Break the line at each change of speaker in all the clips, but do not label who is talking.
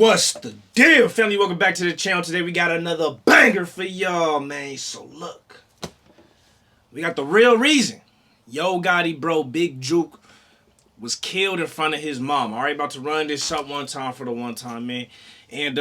What's the deal, family? Welcome back to the channel. Today we got another banger for y'all, man. So look, we got the real reason. Yo Gotti, bro, Big Jook was killed in front of his mom. Alright, about to run this up one time for the one time, man. And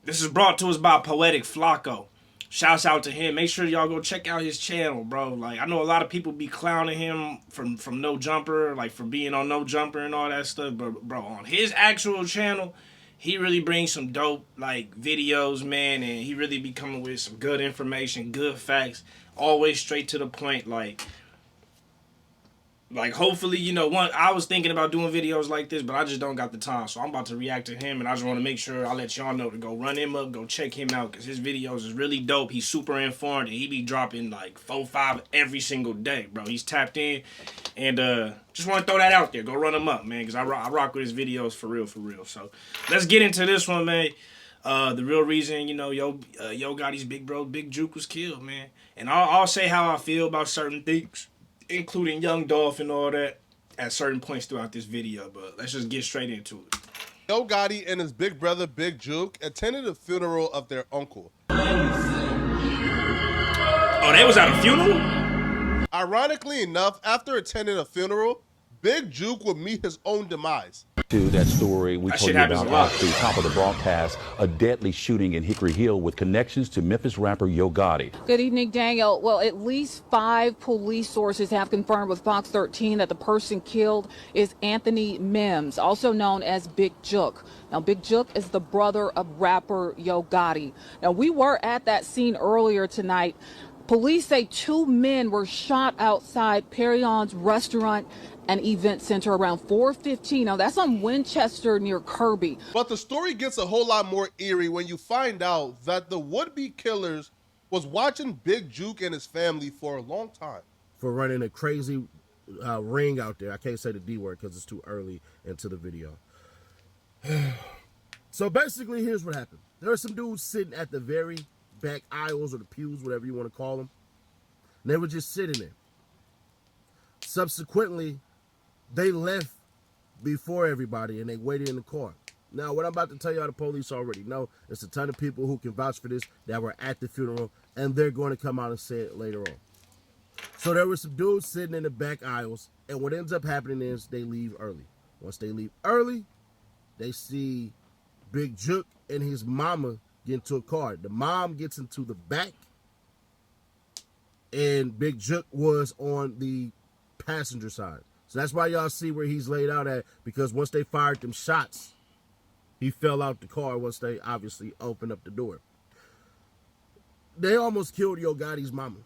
this is brought to us by Poetic Flacco. Shouts out to him. Make sure y'all go check out his channel, bro. Like, I know a lot of people be clowning him from No Jumper, like for being on No Jumper and all that stuff. But bro, on his actual channel, he really brings some dope like videos, man, and he really be coming with some good information, good facts, always straight to the point. Like hopefully, you know, I was thinking about doing videos like this, but I just don't got the time. So I'm about to react to him, and I just want to make sure I let y'all know to go run him up, go check him out, because his videos is really dope. He's super informed, and he be dropping like 4, 5 every single day, bro. He's tapped in, and just want to throw that out there. Go run him up, man, because I rock with his videos for real, for real. So let's get into this one, man. The real reason, you know, Yo Gotti's big bro, Big Jook was killed, man. And I'll say how I feel about certain things, including Young Dolph and all that, at certain points throughout this video, but let's just get straight into it.
Yo Gotti and his big brother, Big Jook, attended the funeral of their uncle.
Oh, they was at a funeral?
Ironically enough, after attending a funeral, Big Jook would meet his own demise.
To that story we told you about off the top of the broadcast, a deadly shooting in Hickory Hill with connections to Memphis rapper Yo Gotti.
Good evening, Daniel. Well, at least 5 police sources have confirmed with Fox 13 that the person killed is Anthony Mims, also known as Big Jook. Now, Big Jook is the brother of rapper Yo Gotti. Now, we were at that scene earlier tonight. Police say 2 men were shot outside Perion's restaurant and event center around 4:15. Now, that's on Winchester near Kirby.
But the story gets a whole lot more eerie when you find out that the would-be killers was watching Big Jook and his family for a long time.
For running a crazy ring out there. I can't say the D word because it's too early into the video. So basically, here's what happened. There are some dudes sitting at the very back aisles or the pews, whatever you want to call them. And they were just sitting there. Subsequently, they left before everybody and they waited in the car. Now, what I'm about to tell y'all, the police already know. There's a ton of people who can vouch for this that were at the funeral, and they're going to come out and say it later on. So there were some dudes sitting in the back aisles, and what ends up happening is they leave early. Once they leave early, they see Big Jook and his mama get into a car. The mom gets into the back, and Big Jook was on the passenger side. So that's why y'all see where he's laid out at, because once they fired them shots, he fell out the car once they obviously opened up the door. They almost killed Yo Gotti's mama.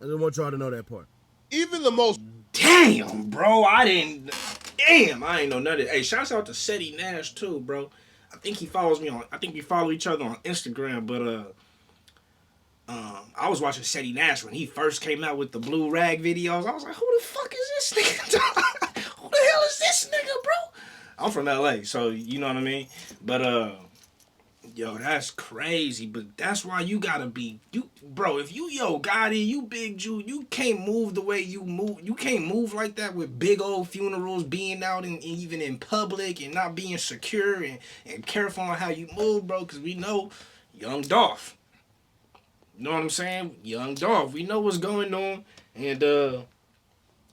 I just want y'all to know that part.
Even the most...
Damn, bro, I ain't know nothing. Hey, shouts out to Seti Nash too, bro. I think he follows me on, I think we follow each other on Instagram, but I was watching Seti Nash when he first came out with the blue rag videos. I was like, who the fuck is this nigga? Who the hell is this nigga, bro? I'm from LA, so you know what I mean? But yo, that's crazy. But that's why you gotta be, bro, if you Yo Gotti, you Big Jook, you can't move the way you move. You can't move like that with big old funerals, being out and even in public and not being secure and careful on how you move, bro, because we know Young Dolph. You know what I'm saying? Young Dolph. We know what's going on. And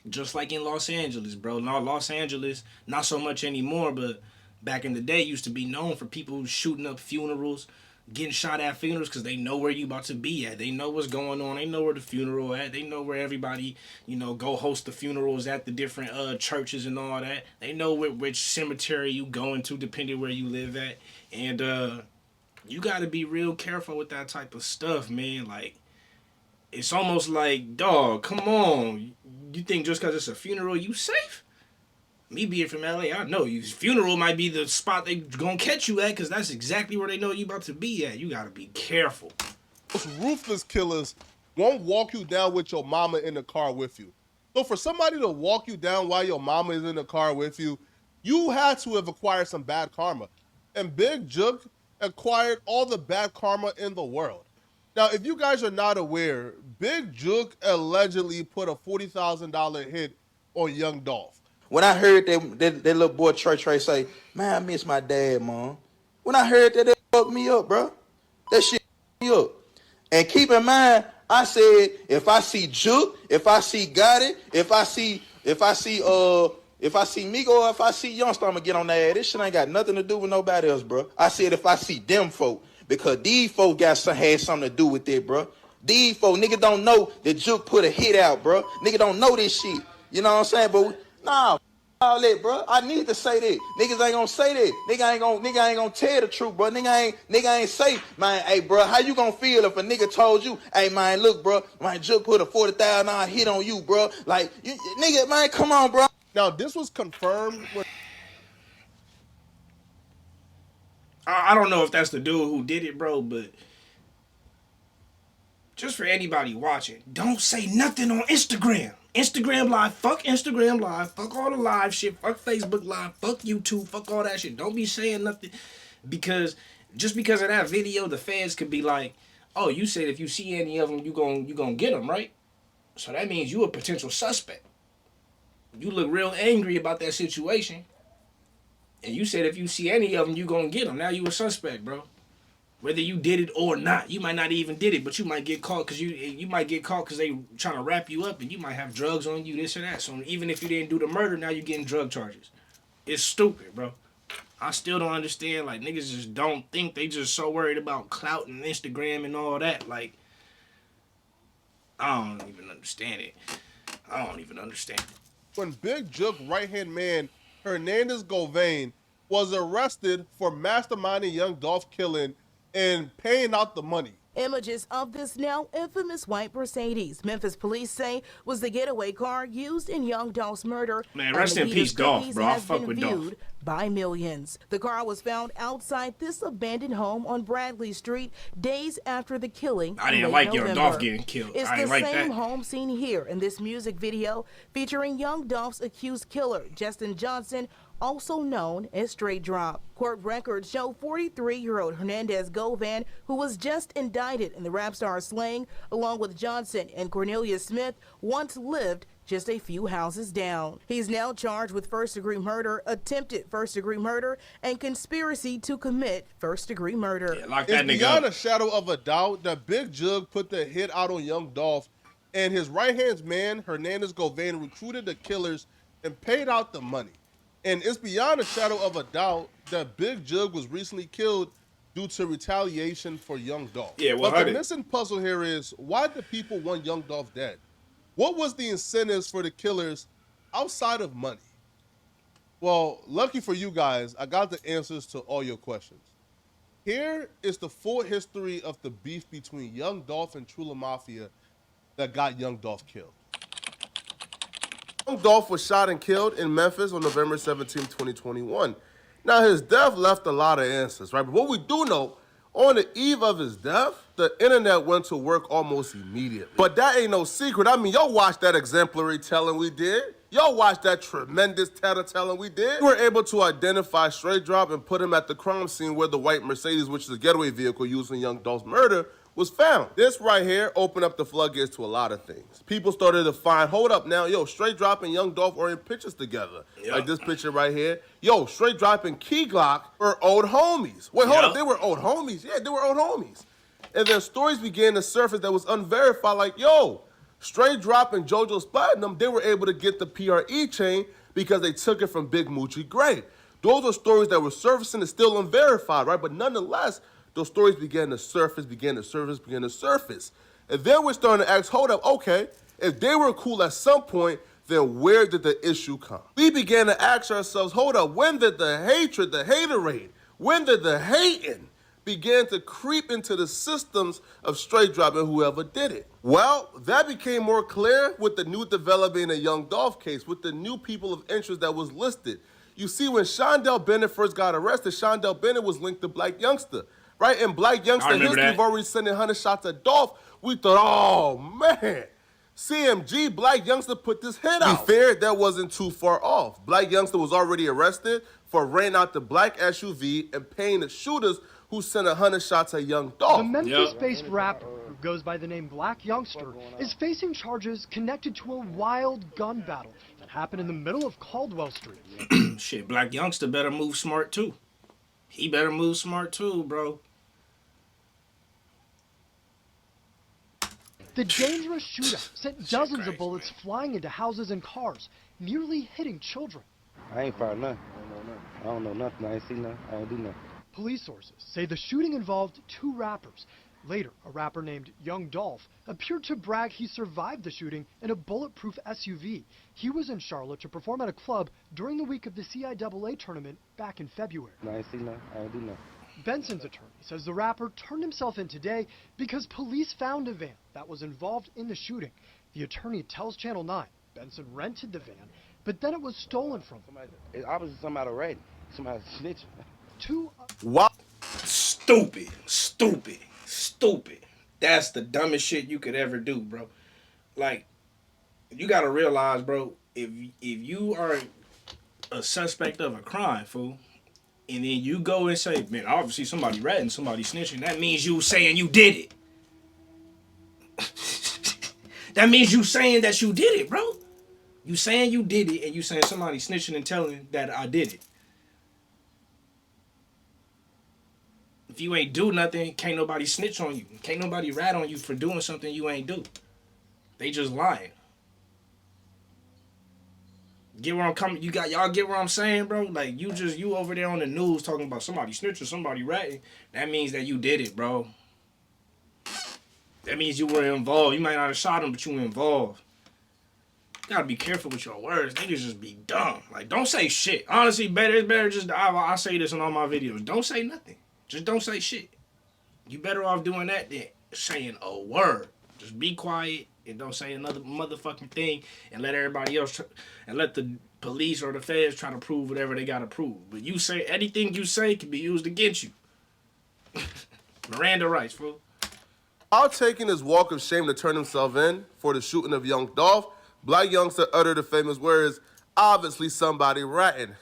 just like in Los Angeles, bro. Now, Los Angeles, not so much anymore, but back in the day, used to be known for people shooting up funerals, getting shot at funerals, because they know where you about to be at. They know what's going on. They know where the funeral at. They know where everybody, you know, go host the funerals at the different churches and all that. They know which cemetery you going to, depending where you live at. And you got to be real careful with that type of stuff, man. Like, it's almost like, dog, come on. You think just because it's a funeral, you safe? Me being from LA, I know you. Funeral might be the spot they gonna catch you at, because that's exactly where they know you about to be at. You got to be careful.
Most ruthless killers won't walk you down with your mama in the car with you. So for somebody to walk you down while your mama is in the car with you, you had to have acquired some bad karma. And Big Jook acquired all the bad karma in the world. Now, if you guys are not aware, Big Jook allegedly put a $40,000 hit on Young Dolph.
When I heard that little boy Trey say, man, I miss my dad, Mom. When I heard that, fucked me up, bro. That shit fucked me up. And keep in mind, I said if I see Jook, if I see Gotti, if I see Migo, if I see Youngster, I'ma get on that ass. This shit ain't got nothing to do with nobody else, bro. I said if I see them folk, because these folk had something to do with it, bro. These folk, nigga don't know that Jook put a hit out, bro. Nigga don't know this shit. You know what I'm saying? But nah, all that, bro. I need to say that. Niggas ain't gonna say that. Nigga ain't gonna tell the truth, bro. Nigga ain't say, man, hey, bro, how you gonna feel if a nigga told you, hey, man, look, bro, man, Jook put a $40,000 hit on you, bro. Like, you, nigga, man, come on, bro.
Now, this was confirmed when
I don't know if that's the dude who did it, bro, but just for anybody watching, don't say nothing on Instagram. Instagram Live, fuck Instagram Live, fuck all the live shit, fuck Facebook Live, fuck YouTube, fuck all that shit. Don't be saying nothing because just because of that video, the feds could be like, oh, you said if you see any of them, you gonna get them, right? So that means you a potential suspect. You look real angry about that situation, and you said if you see any of them, you gonna get them. Now you a suspect, bro. Whether you did it or not, you might not even did it, but you might get caught because you might get caught because they trying to wrap you up, and you might have drugs on you, this or that. So even if you didn't do the murder, now you getting drug charges. It's stupid, bro. I still don't understand. Like niggas just don't think, they just so worried about clout and Instagram and all that. Like I don't even understand it. I don't even understand it.
When Big Jook right-hand man Hernandez Govain was arrested for masterminding Young Dolph killing and paying out the money.
Images of this now infamous white Mercedes, Memphis police say, was the getaway car used in Young Dolph's murder.
Man, rest in peace, Dolph, bro. I fuck with Dolph.
By millions. The car was found outside this abandoned home on Bradley Street days after the killing.
I didn't like Young Dolph getting killed.
It's
I didn't
the
like that.
same home seen here in this music video featuring Young Dolph's accused killer, Justin Johnson, also known as Straight Drop. Court records show 43-year-old Hernandez Govan, who was just indicted in the rap star slaying, along with Johnson and Cornelius Smith, once lived just a few houses down. He's now charged with first-degree murder, attempted first-degree murder, and conspiracy to commit first-degree murder.
Yeah, lock that
it's
nigga
beyond
up.
a shadow of a doubt that Big Jook put the hit out on Young Dolph, and his right-hand man, Hernandez Govain, recruited the killers and paid out the money. And it's beyond a shadow of a doubt that Big Jook was recently killed due to retaliation for Young Dolph.
Yeah, well,
but the missing puzzle here is, why do people want Young Dolph dead? What was the incentives for the killers outside of money? Well, lucky for you guys, I got the answers to all your questions. Here is the full history of the beef between Young Dolph and Trula Mafia that got Young Dolph killed. Young Dolph was shot and killed in Memphis on November 17, 2021. Now, his death left a lot of answers, right? But what we do know, on the eve of his death, the internet went to work almost immediately. But that ain't no secret. I mean, y'all watched that exemplary telling we did. Y'all watched that tremendous telling we did. We were able to identify Straight Drop and put him at the crime scene where the white Mercedes, which is a getaway vehicle used in Young Dolph's murder, was found. This right here opened up the floodgates to a lot of things. People started to find, hold up now, yo, Straight Drop and Young Dolph are in pictures together. Yep. Like this picture right here. Yo, Straight Drop and Key Glock were old homies. Wait, hold up, they were old homies. Yeah, they were old homies. And then stories began to surface that was unverified, like, yo, Straight Drop and JoJo's Platinum, they were able to get the PRE chain because they took it from Big Moochie Gray. Those are stories that were surfacing and still unverified, right? But nonetheless, those stories began to surface. And then we're starting to ask, hold up, okay, if they were cool at some point, then where did the issue come? We began to ask ourselves, hold up, when did the hatred, the haterade, when did the hating began to creep into the systems of Straight Drop and whoever did it? Well, that became more clear with the new development in the Young Dolph case, with the new people of interest that was listed. You see, when Shondell Bennett first got arrested, Shondell Bennett was linked to Black Youngster. Right, and Black Youngster history, we've already sending 100 shots at Dolph. We thought, oh man, CMG, Black Youngster put this hit out. To be fair, that wasn't too far off. Black Youngster was already arrested for renting out the black SUV and paying the shooters who sent 100 shots at Young Dolph.
The Memphis-based rapper, who goes by the name Black Youngster, is facing charges connected to a wild gun battle that happened in the middle of Caldwell Street.
Shit, Black Youngster better move smart too. He better move smart too, bro.
The dangerous shootout sent dozens of bullets flying into houses and cars, nearly hitting children.
I ain't found nothing. I don't know nothing. I ain't seen nothing. I ain't do nothing.
Police sources say the shooting involved 2 rappers. Later, a rapper named Young Dolph appeared to brag he survived the shooting in a bulletproof SUV. He was in Charlotte to perform at a club during the week of the CIAA tournament back in February.
I ain't seen nothing. I ain't do nothing.
Benson's attorney says the rapper turned himself in today because police found a van that was involved in the shooting. The attorney tells Channel 9 Benson rented the van, but then it was stolen from him.
It's obviously somebody ratting. Somebody snitching.
What?
Stupid. That's the dumbest shit you could ever do, bro. Like, you gotta realize, bro, if you are a suspect of a crime, fool, and then you go and say, man, obviously somebody ratting, somebody snitching, that means you saying you did it. That means you saying that you did it, bro. You saying you did it, and you saying somebody snitching and telling that I did it. If you ain't do nothing, can't nobody snitch on you. Can't nobody rat on you for doing something you ain't do. They just lying. Get where I'm coming? Y'all get where I'm saying, bro? Like, you over there on the news talking about somebody snitching, somebody ratting. That means that you did it, bro. That means you were involved. You might not have shot him, but you were involved. You gotta be careful with your words. Niggas just be dumb. Like, don't say shit. Honestly, it's better just, I say this in all my videos. Don't say nothing. Just don't say shit. You better off doing that than saying a word. Just be quiet and don't say another motherfucking thing and let everybody else and let the police or the feds try to prove whatever they gotta prove. But you say anything you say can be used against you. Miranda rights, fool.
While taking his walk of shame to turn himself in for the shooting of young Dolph, Black youngster uttered the famous words, obviously somebody ratting.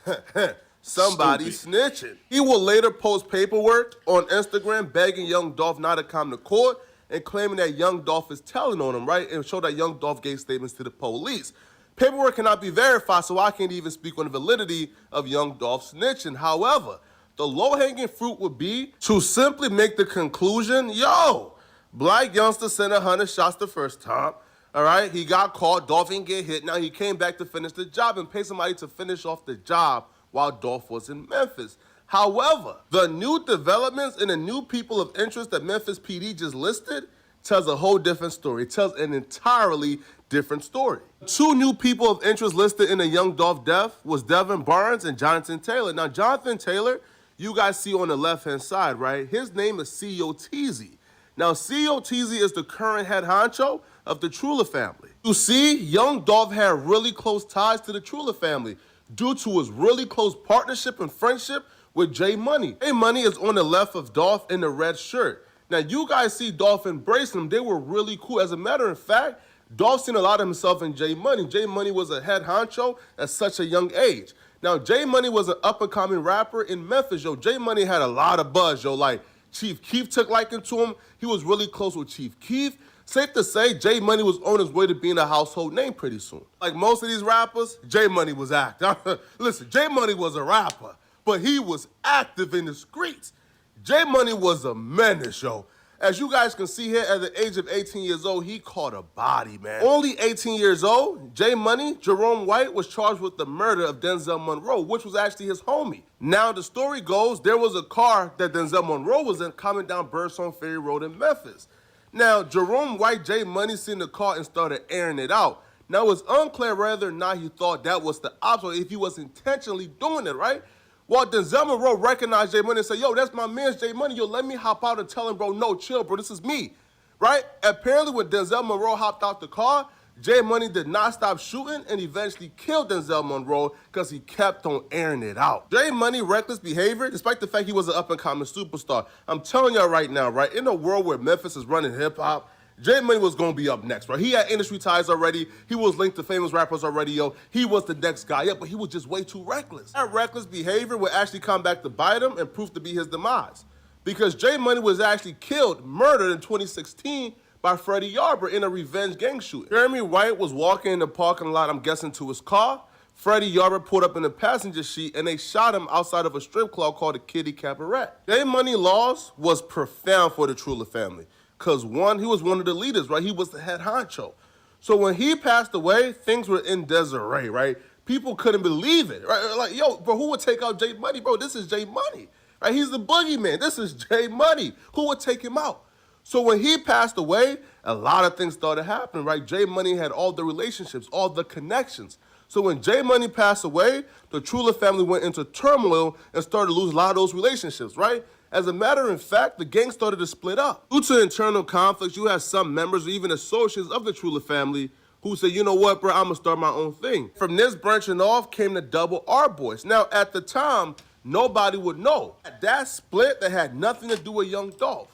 Somebody snitching. He will later post paperwork on Instagram begging young Dolph not to come to court and claiming that young Dolph is telling on him, right? And show that young Dolph gave statements to the police. Paperwork cannot be verified, so I can't even speak on the validity of young Dolph snitching. However, the low-hanging fruit would be to simply make the conclusion, yo, Black youngster sent 100 shots the first time. All right, he got caught, Dolph didn't get hit. Now he came back to finish the job and pay somebody to finish off the job while Dolph was in Memphis. However, the new developments and the new people of interest that Memphis PD just listed tells a whole different story. It tells an entirely different story. 2 new people of interest listed in the young Dolph death was Devin Barnes and Jonathan Taylor. Now, Jonathan Taylor, you guys see on the left-hand side, right? His name is C.O. Teasy. Now, C.O. Teasy is the current head honcho of the Trula family. You see, young Dolph had really close ties to the Trula family due to his really close partnership and friendship with J Money. J Money is on the left of Dolph in the red shirt. Now, you guys see Dolph embracing him. They were really cool. As a matter of fact, Dolph seen a lot of himself in J Money. J Money was a head honcho at such a young age. Now, J Money was an up-and-coming rapper in Memphis, yo. J Money had a lot of buzz, yo. Like, Chief Keef took liking to him. He was really close with Chief Keef. Safe to say, J Money was on his way to being a household name pretty soon. Like most of these rappers, J Money was active. Listen, J Money was a rapper, but he was active in the streets. J Money was a menace, yo. As you guys can see here, at the age of 18 years old, he caught a body, man. Only 18 years old, J Money, Jerome White, was charged with the murder of Denzel Monroe, which was actually his homie. Now, the story goes, there was a car that Denzel Monroe was in coming down Birdsong Ferry Road in Memphis. Now, Jerome White, J Money, seen the car and started airing it out. Now, it's unclear whether or not he thought that was the ops or if he was intentionally doing it, right? Well, Denzel Monroe recognized J Money and said, yo, that's my man's J Money. Yo, let me hop out and tell him, bro, no, chill, bro, this is me, right? Apparently, when Denzel Monroe hopped out the car, J Money did not stop shooting and eventually killed Denzel Monroe because he kept on airing it out. J Money reckless behavior, despite the fact he was an up-and-coming superstar. I'm telling y'all right now, right, in a world where Memphis is running hip-hop, J Money was gonna be up next, right? He had industry ties already. He was linked to famous rappers already, yo. He was the next guy up, but he was just way too reckless. That reckless behavior would actually come back to bite him and prove to be his demise. Because J Money was actually murdered in 2016 by Freddie Yarber in a revenge gang shooting. Jeremy White was walking in the parking lot, I'm guessing, to his car. Freddie Yarber pulled up in the passenger seat and they shot him outside of a strip club called the Kitty Cabaret. J Money loss was profound for the Trula family. Cause one, he was one of the leaders, right? He was the head honcho. So when he passed away, things were in disarray, right? People couldn't believe it, right? Like, yo, bro, who would take out J Money? Bro, this is J Money, right? He's the boogeyman. This is J Money. Who would take him out? So when he passed away, a lot of things started happening, right? J Money had all the relationships, all the connections. So when J Money passed away, the Trula family went into turmoil and started to lose a lot of those relationships, right? As a matter of fact, the gang started to split up. Due to internal conflicts, you had some members or even associates of the Trula family who said, you know what, bro, I'm gonna start my own thing. From this branching off came the Double R Boys. Now, at the time, nobody would know. That split that had nothing to do with Young Dolph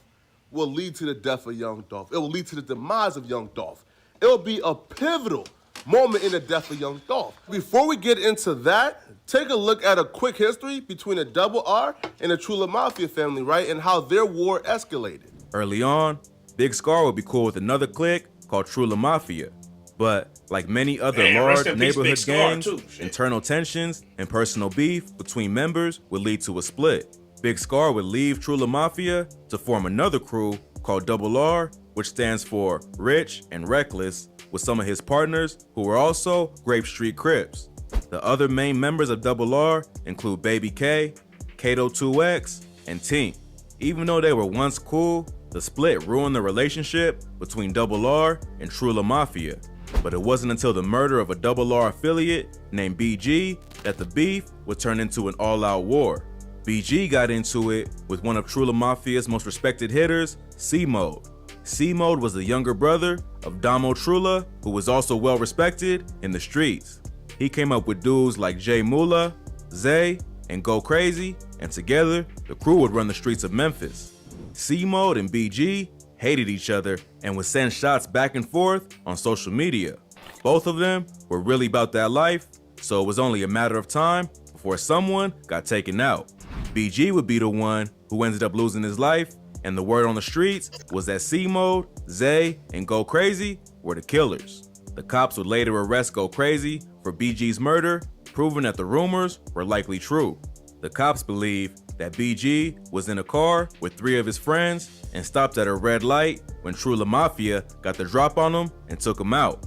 will lead to the death of Young Dolph. It will lead to the demise of Young Dolph. It will be a pivotal moment in the death of Young Dolph. Before we get into that, take a look at a quick history between the Double R and the Trula Mafia family, right? And how their war escalated.
Early on, Big Scar would be cool with another clique called Trula Mafia. But like many other large neighborhood gangs, internal tensions and personal beef between members would lead to a split. Big Scar would leave Trula Mafia to form another crew called Double R, which stands for Rich and Reckless, with some of his partners who were also Grape Street Crips. The other main members of Double R include Baby K, Kato 2X, and Tink. Even though they were once cool, the split ruined the relationship between Double R and Trula Mafia. But it wasn't until the murder of a Double R affiliate named BG that the beef would turn into an all-out war. BG got into it with one of Trula Mafia's most respected hitters, C-Mode. C-Mode was the younger brother of Damo Trula, who was also well respected in the streets. He came up with dudes like Jay Mula, Zay, and Go Crazy, and together, the crew would run the streets of Memphis. C-Mode and BG hated each other and would send shots back and forth on social media. Both of them were really about that life, so it was only a matter of time before someone got taken out. BG would be the one who ended up losing his life, and the word on the streets was that C-Mode, Zay, and Go Crazy were the killers. The cops would later arrest Go Crazy for BG's murder, proving that the rumors were likely true. The cops believe that BG was in a car with 3 of his friends and stopped at a red light when Trula Mafia got the drop on him and took him out.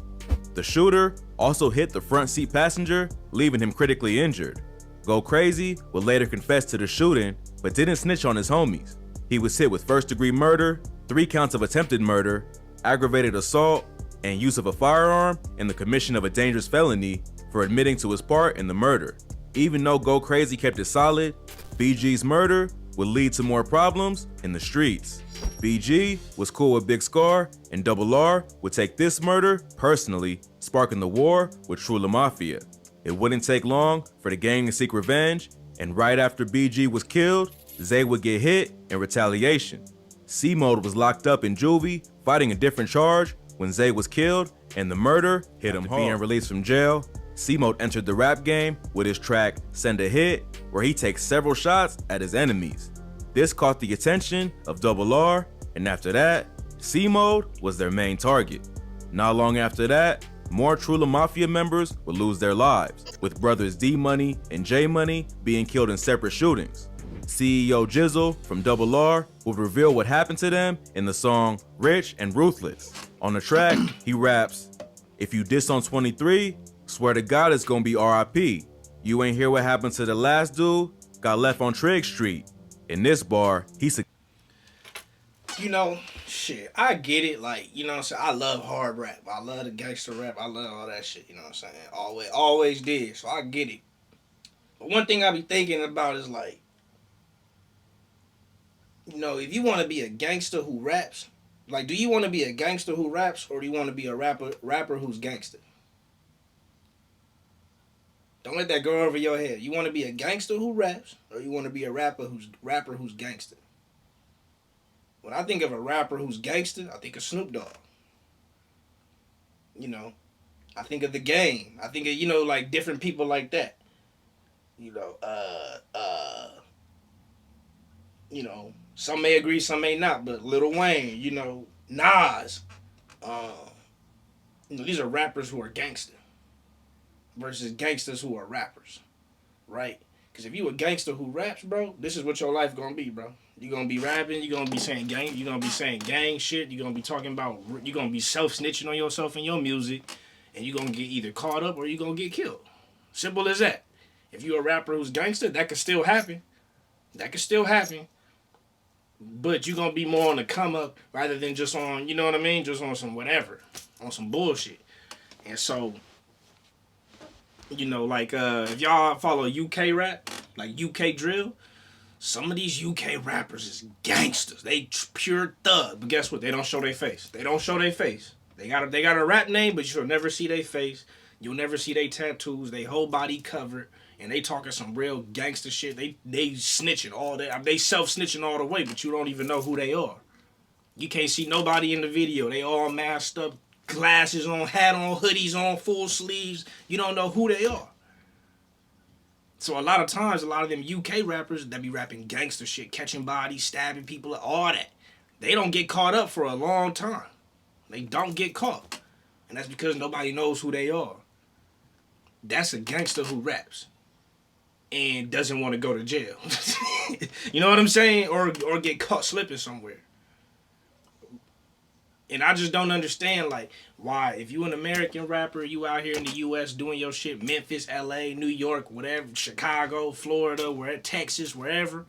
The shooter also hit the front seat passenger, leaving him critically injured. Go Crazy would later confess to the shooting, but didn't snitch on his homies. He was hit with first-degree murder, 3 counts of attempted murder, aggravated assault, and use of a firearm in the commission of a dangerous felony for admitting to his part in the murder. Even though Go Crazy kept it solid, BG's murder would lead to more problems in the streets. BG was cool with Big Scar, and Double R would take this murder personally, sparking the war with Trula Mafia. It wouldn't take long for the gang to seek revenge, and right after BG was killed, Zay would get hit in retaliation. C-Mode was locked up in juvie, fighting a different charge when Zay was killed, and the murder hit him hard. Being released from jail, C-Mode entered the rap game with his track Send a Hit, where he takes several shots at his enemies. This caught the attention of Double R, and after that, C-Mode was their main target. Not long after that, more Trula Mafia members would lose their lives, with brothers D-Money and J-Money being killed in separate shootings. CEO Jizzle from Double R would reveal what happened to them in the song Rich and Ruthless. On the track, he raps, "If you diss on 23, swear to God it's gonna be RIP. You ain't hear what happened to the last dude, got left on Trigg Street." In this bar, he said,
you know, shit, I get it. Like, you know what I'm saying? I love hard rap. I love the gangster rap. I love all that shit, you know what I'm saying? Always did. So I get it. But one thing I be thinking about is like, you know, if you want to be a gangster who raps, like, do you want to be a gangster who raps, or do you want to be a rapper who's gangster? Don't let that go over your head. You want to be a gangster who raps, or you want to be a rapper who's gangster? When I think of a rapper who's gangster, I think of Snoop Dogg. You know, I think of The Game. I think of, you know, like different people like that. You know, you know, some may agree, some may not, but Lil Wayne, you know, Nas, you know, these are rappers who are gangster. versus gangsters who are rappers, right? Because if you a gangster who raps, bro, this is what your life gonna be, bro. You gonna be rapping, you gonna be saying gang shit, you gonna be talking about, you gonna be self-snitching on yourself in your music, and you gonna get either caught up or you gonna get killed. Simple as that. If you a rapper who's gangster, that could still happen. That could still happen. But you gonna be more on the come up rather than just on, you know what I mean? Just on some whatever. On some bullshit. And so, you know, like if y'all follow UK rap, like UK drill, some of these UK rappers is gangsters. They pure thug. But guess what? They don't show their face. They don't show their face. They got a rap name, but you'll never see their face. You'll never see their tattoos. They whole body covered. And they talking some real gangster shit. They snitching all day. They self-snitching all the way, but you don't even know who they are. You can't see nobody in the video. They all masked up, glasses on, hat on, hoodies on, full sleeves. You don't know who they are. So a lot of times, a lot of them UK rappers that be rapping gangster shit, catching bodies, stabbing people, all that, they don't get caught up for a long time. They don't get caught. And that's because nobody knows who they are. That's a gangster who raps and doesn't want to go to jail. You know what I'm saying? Or get caught slipping somewhere. And I just don't understand, like, why, if you an American rapper, you out here in the U.S. doing your shit, Memphis, L.A., New York, whatever, Chicago, Florida, Texas, wherever.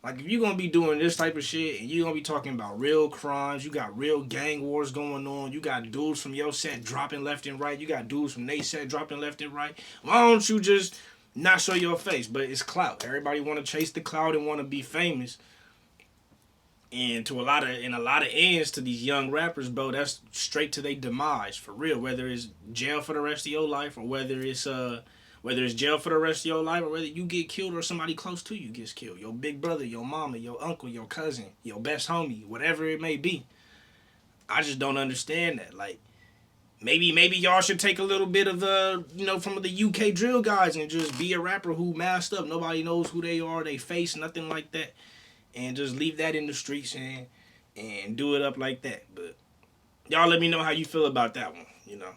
Like, if you're going to be doing this type of shit and you're going to be talking about real crimes, you got real gang wars going on, you got dudes from your set dropping left and right, you got dudes from they set dropping left and right, why don't you just not show your face? But it's clout. Everybody want to chase the clout and want to be famous. And to a lot of ends to these young rappers, bro, that's straight to their demise for real. Whether it's jail for the rest of your life, or whether it's jail for the rest of your life, or whether you get killed or somebody close to you gets killed. Your big brother, your mama, your uncle, your cousin, your best homie, whatever it may be. I just don't understand that. Like, maybe y'all should take a little bit of from the UK drill guys and just be a rapper who masked up. Nobody knows who they are, they face, nothing like that. And just leave that in the streets and do it up like that. But y'all let me know how you feel about that one, you know.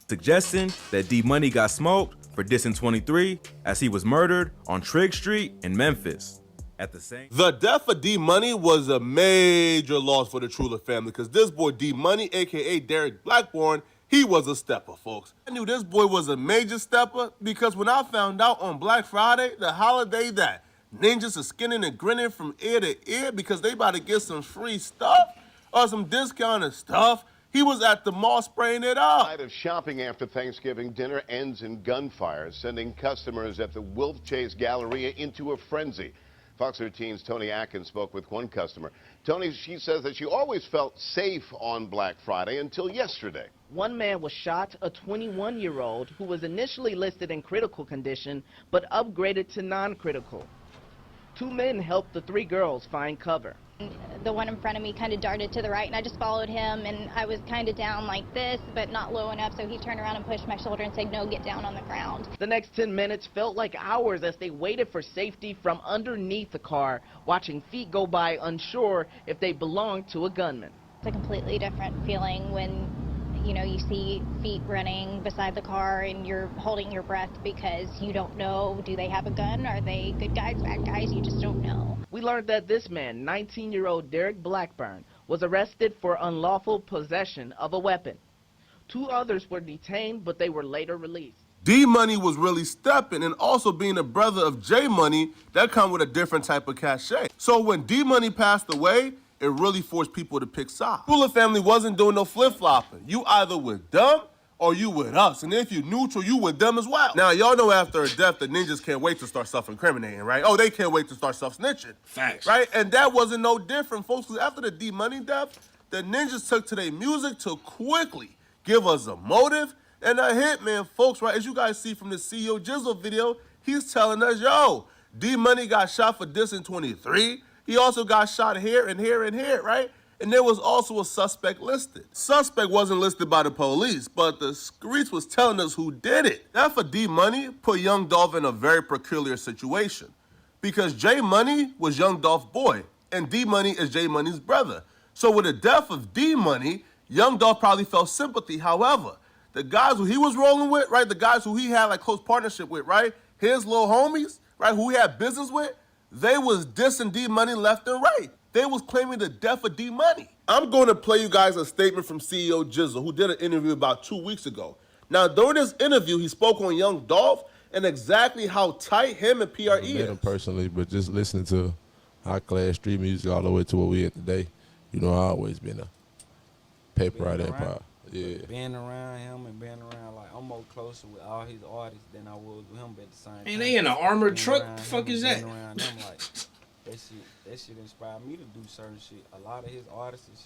Suggesting that D Money got smoked for dissing 23 as he was murdered on Trigg Street in Memphis.
The death of D Money was a major loss for the Trula family, because this boy D Money, aka Derek Blackburn, he was a stepper, folks. I knew this boy was a major stepper because when I found out on Black Friday, the holiday that ninjas are skinning and grinning from ear to ear because they about to get some free stuff or some discounted stuff, he was at the mall spraying it up.
Night of shopping after Thanksgiving dinner ends in gunfire, sending customers at the Wolf Chase Galleria into a frenzy. Fox 13's Tony Atkins spoke with one customer. Tony, she says that she always felt safe on Black Friday until yesterday.
One man was shot, a 21-year-old who was initially listed in critical condition but upgraded to non-critical. Two men helped the three girls find cover.
The one in front of me kind of darted to the right, and I just followed him, and I was kind of down like this, but not low enough, so he turned around and pushed my shoulder and said, no, get down on the ground.
The next 10 minutes felt like hours as they waited for safety from underneath the car, watching feet go by, unsure if they belonged to a gunman.
It's a completely different feeling when, you know, you see feet running beside the car and you're holding your breath because you don't know, do they have a gun? Are they good guys, bad guys? You just don't know.
We learned that this man, 19-year-old Derek Blackburn, was arrested for unlawful possession of a weapon. Two others were detained, but they were later released.
D Money was really stepping, and also being a brother of J Money, that come with a different type of cachet. So when D Money passed away, it really forced people to pick sides. Cooler family wasn't doing no flip-flopping. You either with them or you with us. And if you neutral, you with them as well. Now, y'all know after a death, the ninjas can't wait to start self-incriminating, right? Oh, they can't wait to start self-snitching.
Facts.
Right? And that wasn't no different, folks, because after the D Money death, the ninjas took to their music to quickly give us a motive and a hit, man, folks, right? As you guys see from the CEO Jizzle video, he's telling us, yo, D Money got shot for dissing 23. He also got shot here and here and here, right? And there was also a suspect listed. Suspect wasn't listed by the police, but the streets was telling us who did it. That for D Money put Young Dolph in a very peculiar situation, because J Money was Young Dolph's boy, and D Money is J Money's brother. So with the death of D Money, Young Dolph probably felt sympathy. However, the guys who he was rolling with, right? The guys who he had like close partnership with, right? His little homies, right? Who he had business with, they was dissing D Money left and right. They was claiming the death of D Money. I'm going to play you guys a statement from CEO Jizzle, who did an interview about 2 weeks ago. Now, during this interview, he spoke on Young Dolph and exactly how tight him and PRE is.
I met him personally, but just listening to high-class street music all the way to what we at today, you know, I always been a paper out empire. Yeah.
Being around him and being around, like, I'm more closer with all his artists than I was with him at the same time.
And they in an armored
Being
truck?
around
The fuck
him
is
and
that?
being around them, like, that shit inspired me to do certain shit. A lot of his artists is,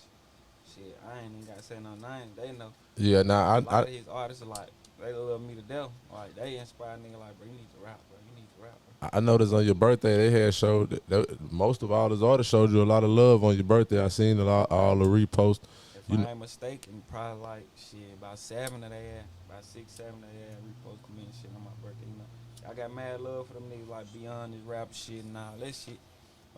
shit, I ain't even got to say no names. They know.
Yeah, nah,
a lot of his artists are like, they love me to death. Like, they inspire nigga like, bro, you need to rap, bro. You need to rap, bro.
I noticed on your birthday they had showed that most of all his artists showed you a lot of love on your birthday. I seen a lot, all the reposts.
If I ain't mistaken, probably like shit, about 7 of they about 6, 7 of they reposted me and shit on my birthday. You know, I got mad love for them niggas like beyond this rap shit and all that shit.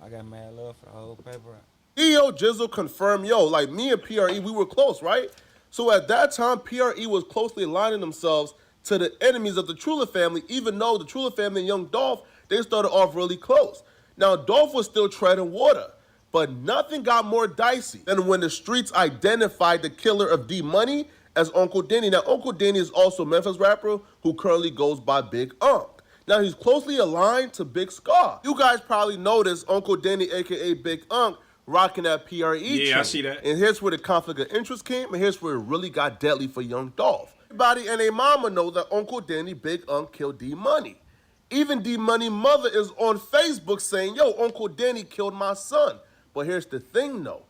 I got mad love for the whole paper route.
CEO Jizzle confirmed, yo, like me and PRE, we were close, right? So at that time, PRE was closely aligning themselves to the enemies of the Trula family, even though the Trula family and Young Dolph, they started off really close. Now, Dolph was still treading water, but nothing got more dicey than when the streets identified the killer of D Money as Uncle Denny. Now, Uncle Denny is also a Memphis rapper who currently goes by Big Unc. Now, he's closely aligned to Big Scar. You guys probably noticed Uncle Denny, a.k.a. Big Unc, rocking that PRE chain.
I see that.
And here's where the conflict of interest came, and here's where it really got deadly for Young Dolph. Everybody and their mama know that Uncle Denny, Big Unc, killed D Money. Even D Money mother is on Facebook saying, yo, Uncle Denny killed my son. But here's the thing, though.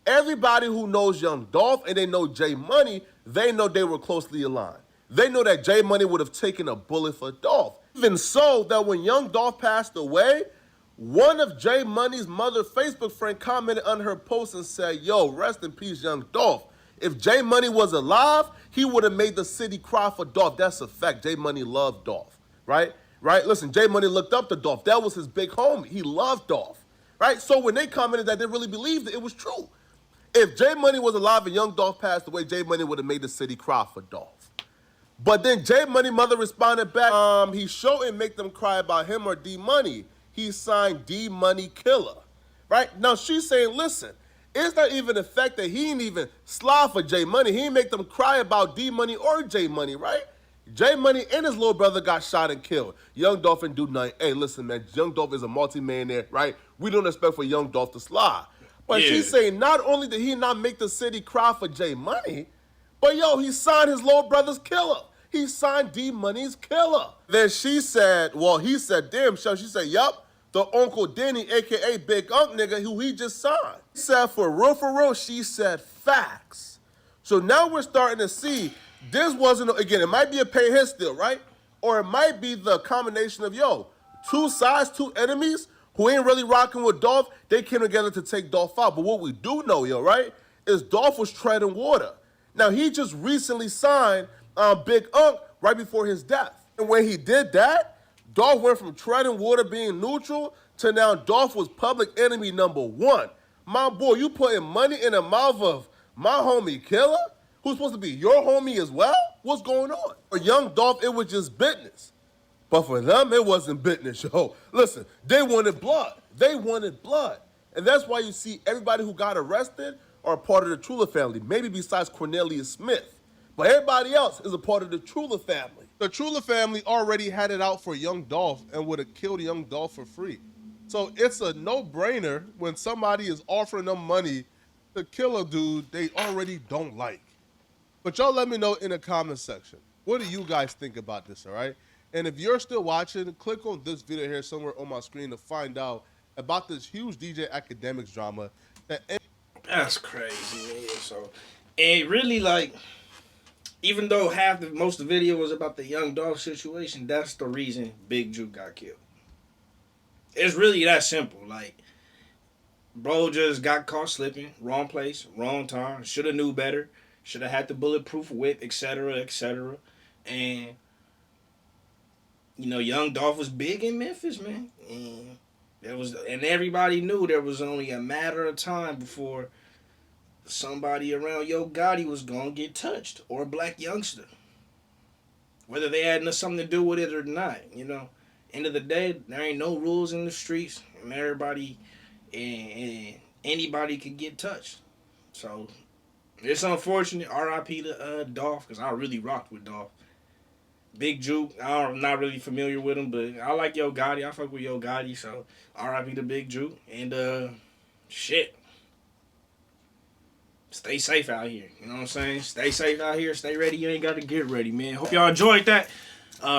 Everybody who knows Young Dolph and they know J Money, they know they were closely aligned. They know that J Money would have taken a bullet for Dolph. Even so, that when Young Dolph passed away, one of J Money's mother Facebook friend commented on her post and said, yo, rest in peace, Young Dolph. If J Money was alive, he would have made the city cry for Dolph. That's a fact. J Money loved Dolph, right? Right? Listen, J Money looked up to Dolph. That was his big homie. He loved Dolph, right? So when they commented that, they really believed it was true. If J Money was alive and Young Dolph passed away, J Money would have made the city cry for Dolph. But then J Money mother responded back, he shouldn't make them cry about him or D Money. He signed D Money Killer, right? Now she's saying, listen, it's not even the fact that he ain't even slide for J Money. He ain't make them cry about D Money or J Money, right? J Money and his little brother got shot and killed. Young Dolph didn't do nothing. Hey, listen, man, Young Dolph is a multi-millionaire, right? We don't expect for Young Dolph to slide. But she's saying not only did he not make the city cry for J Money, but yo, he signed his little brother's killer. He signed D Money's killer. Then she said, well, he said, damn, she said, yup, the Uncle Denny, a.k.a. Big Unc nigga, who he just signed. He said, for real, she said facts. So now we're starting to see, this wasn't, again, it might be a pay hit still, right? Or it might be the combination of, yo, two sides, two enemies who ain't really rocking with Dolph, they came together to take Dolph out. But what we do know, yo, right, is Dolph was treading water. Now, he just recently signed Big Unc right before his death. And when he did that, Dolph went from treading water being neutral to now Dolph was public enemy #1. My boy, you putting money in the mouth of my homie Killer, who's supposed to be your homie as well? What's going on? For Young Dolph, it was just business. But for them, it wasn't business, yo. Listen, they wanted blood. They wanted blood. And that's why you see everybody who got arrested are a part of the Trula family, maybe besides Cornelius Smith. But everybody else is a part of the Trula family. The Trula family already had it out for Young Dolph and would have killed Young Dolph for free. So it's a no-brainer when somebody is offering them money to kill a dude they already don't like. But y'all let me know in the comment section. What do you guys think about this, all right? And if you're still watching, click on this video here somewhere on my screen to find out about this huge DJ Academics drama.
That's crazy, man. So, and really, like, even though most of the video was about the Young Dolph situation, that's the reason Big Jook got killed. It's really that simple. Like, bro just got caught slipping, wrong place, wrong time, should have knew better, should have had the bulletproof whip, etc., etc. And, you know, Young Dolph was big in Memphis, man. And everybody knew there was only a matter of time before somebody around Yo Gotti was gonna get touched, or a black youngster. whether they had something to do with it or not. You know, end of the day, there ain't no rules in the streets, and everybody and anybody could get touched. So it's unfortunate. R.I.P. to Dolph, because I really rocked with Dolph. Big Jook, I'm not really familiar with him, but I like Yo Gotti. I fuck with Yo Gotti, so R.I.P. to Big Jook. And shit. Stay safe out here. You know what I'm saying? Stay safe out here. Stay ready. You ain't got to get ready, man. Hope y'all enjoyed that.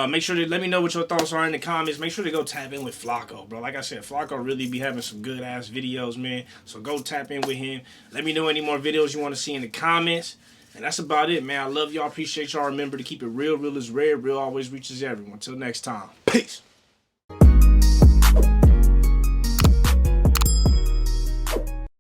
Make sure to let me know what your thoughts are in the comments. Make sure to go tap in with Flacco, bro. Like I said, Flacco really be having some good ass videos, man. So go tap in with him. Let me know any more videos you want to see in the comments. And that's about it, man. I love y'all. Appreciate y'all. Remember to keep it real. Real is rare. Real always reaches everyone. Until next time. Peace.